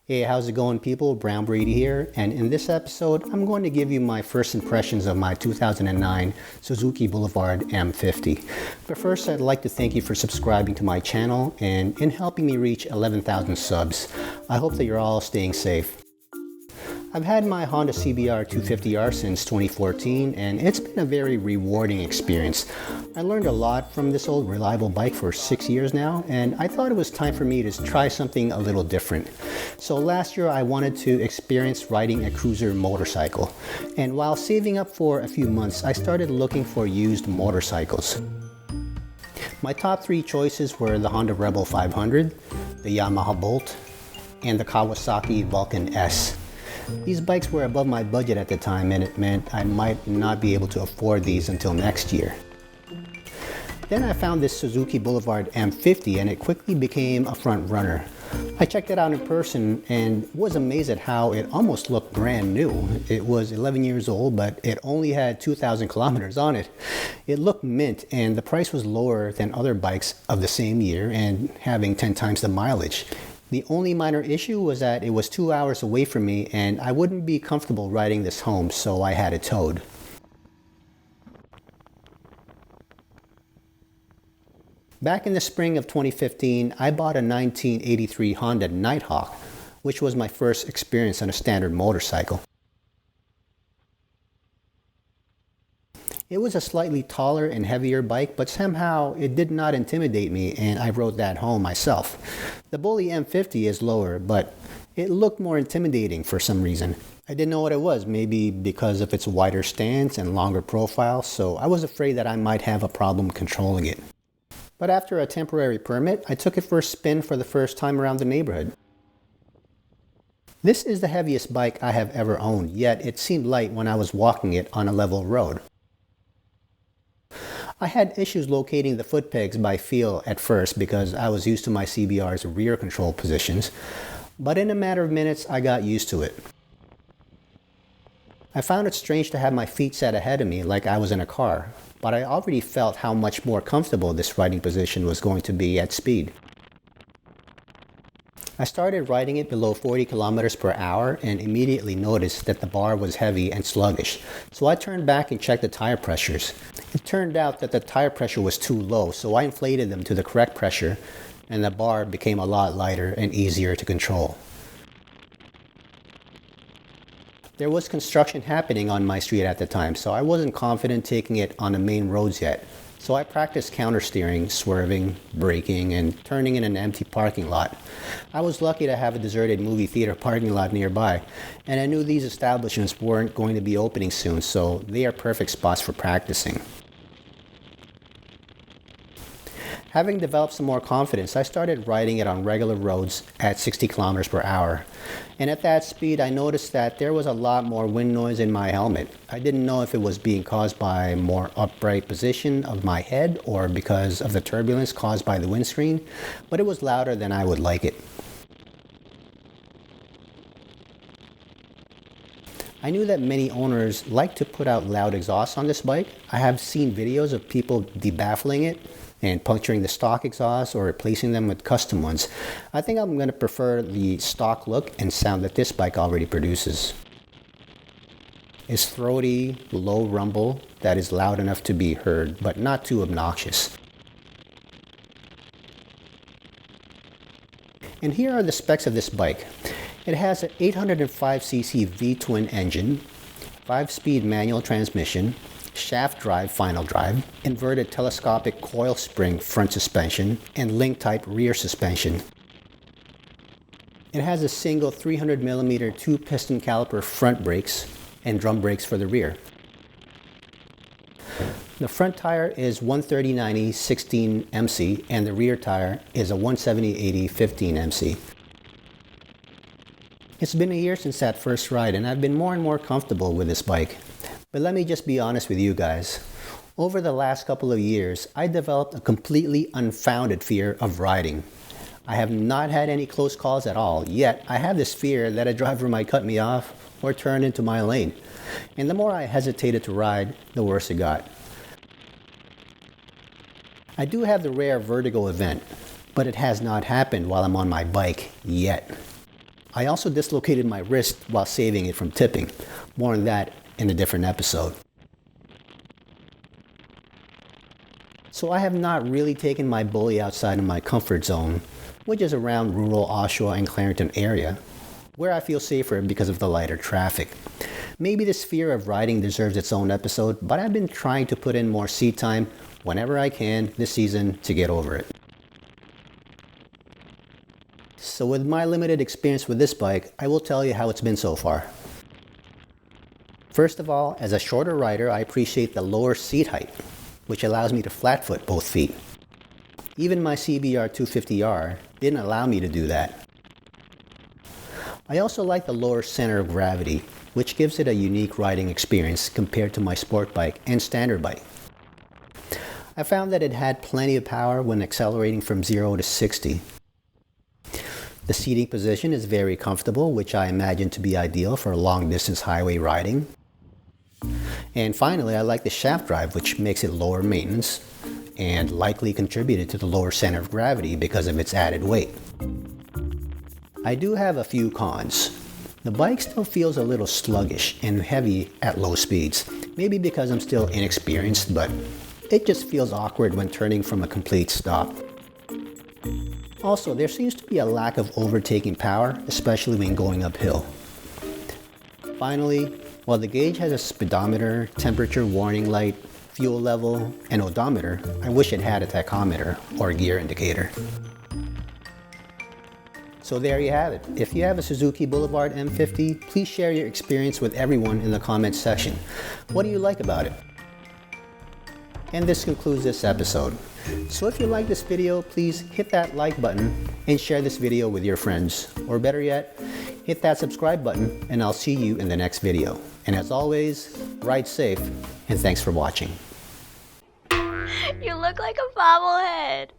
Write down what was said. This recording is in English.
Hey, how's it going, people? Brown Brady here, and in this episode, I'm going to give you my first impressions of my 2009 Suzuki Boulevard M50. But first, I'd like to thank you for subscribing to my channel and in helping me reach 11,000 subs. I hope that you're all staying safe. I've had my Honda CBR 250R since 2014, and it's been a very rewarding experience. I learned a lot from this old reliable bike for 6 years now, and I thought it was time for me to try something a little different. So last year I wanted to experience riding a cruiser motorcycle, and while saving up for a few months, I started looking for used motorcycles. My top three choices were the Honda Rebel 500, the Yamaha Bolt, and the Kawasaki Vulcan S. These bikes were above my budget at the time, and it meant I might not be able to afford these until next year. Then I found this Suzuki Boulevard M50, and it quickly became a front runner. I checked it out in person and was amazed at how it almost looked brand new. It was 11 years old, but it only had 2,000 kilometers on it. It looked mint, and the price was lower than other bikes of the same year and having 10 times the mileage. The only minor issue was that it was 2 hours away from me, and I wouldn't be comfortable riding this home, so I had it towed. Back in the spring of 2015, I bought a 1983 Honda Nighthawk, which was my first experience on a standard motorcycle. It was a slightly taller and heavier bike, but somehow it did not intimidate me, and I rode that home myself. The Bully M50 is lower, but it looked more intimidating for some reason. I didn't know what it was, maybe because of its wider stance and longer profile, so I was afraid that I might have a problem controlling it. But after a temporary permit, I took it for a spin for the first time around the neighborhood. This is the heaviest bike I have ever owned, yet it seemed light when I was walking it on a level road. I had issues locating the foot pegs by feel at first because I was used to my CBR's rear control positions, but in a matter of minutes I got used to it. I found it strange to have my feet set ahead of me like I was in a car, but I already felt how much more comfortable this riding position was going to be at speed. I started riding it below 40 kilometers per hour and immediately noticed that the bar was heavy and sluggish, so I turned back and checked the tire pressures. It turned out that the tire pressure was too low, so I inflated them to the correct pressure, and the bar became a lot lighter and easier to control. There was construction happening on my street at the time, so I wasn't confident taking it on the main roads yet. So I practiced countersteering, swerving, braking, and turning in an empty parking lot. I was lucky to have a deserted movie theater parking lot nearby, and I knew these establishments weren't going to be opening soon, so they are perfect spots for practicing. Having developed some more confidence, I started riding it on regular roads at 60 kilometers per hour. And at that speed, I noticed that there was a lot more wind noise in my helmet. I didn't know if it was being caused by more upright position of my head or because of the turbulence caused by the windscreen, but it was louder than I would like it. I knew that many owners like to put out loud exhausts on this bike. I have seen videos of people debaffling it and puncturing the stock exhausts or replacing them with custom ones. I think I'm going to prefer the stock look and sound that this bike already produces. It's throaty, low rumble that is loud enough to be heard, but not too obnoxious. And here are the specs of this bike. It has an 805cc V-twin engine, 5-speed manual transmission, shaft drive final drive, inverted telescopic coil spring front suspension, and link type rear suspension. It has a single 300mm 2-piston caliper front brakes and drum brakes for the rear. The front tire is 130/90 16 MC and the rear tire is a 170/80 15 MC. It's been a year since that first ride, and I've been more and more comfortable with this bike. But let me just be honest with you guys. Over the last couple of years, I developed a completely unfounded fear of riding. I have not had any close calls at all, yet I have this fear that a driver might cut me off or turn into my lane. And the more I hesitated to ride, the worse it got. I do have the rare vertigo event, but it has not happened while I'm on my bike yet. I also dislocated my wrist while saving it from tipping. More on that in a different episode. So I have not really taken my bully outside of my comfort zone, which is around rural Oshawa and Clarington area, where I feel safer because of the lighter traffic. Maybe this fear of riding deserves its own episode, but I've been trying to put in more seat time whenever I can this season to get over it. So with my limited experience with this bike, I will tell you how it's been so far. First of all, as a shorter rider, I appreciate the lower seat height, which allows me to flat foot both feet. Even my CBR 250R didn't allow me to do that. I also like the lower center of gravity, which gives it a unique riding experience compared to my sport bike and standard bike. I found that it had plenty of power when accelerating from 0 to 60. The seating position is very comfortable, which I imagine to be ideal for long distance highway riding. And finally, I like the shaft drive, which makes it lower maintenance and likely contributed to the lower center of gravity because of its added weight. I do have a few cons. The bike still feels a little sluggish and heavy at low speeds, maybe because I'm still inexperienced, but it just feels awkward when turning from a complete stop. Also, there seems to be a lack of overtaking power, especially when going uphill. Finally, while the gauge has a speedometer, temperature warning light, fuel level, and odometer, I wish it had a tachometer or gear indicator. So there you have it. If you have a Suzuki Boulevard M50, please share your experience with everyone in the comments section. What do you like about it? And this concludes this episode. So if you like this video, please hit that like button and share this video with your friends. Or better yet, hit that subscribe button and I'll see you in the next video. And as always, ride safe and thanks for watching. You look like a bobblehead.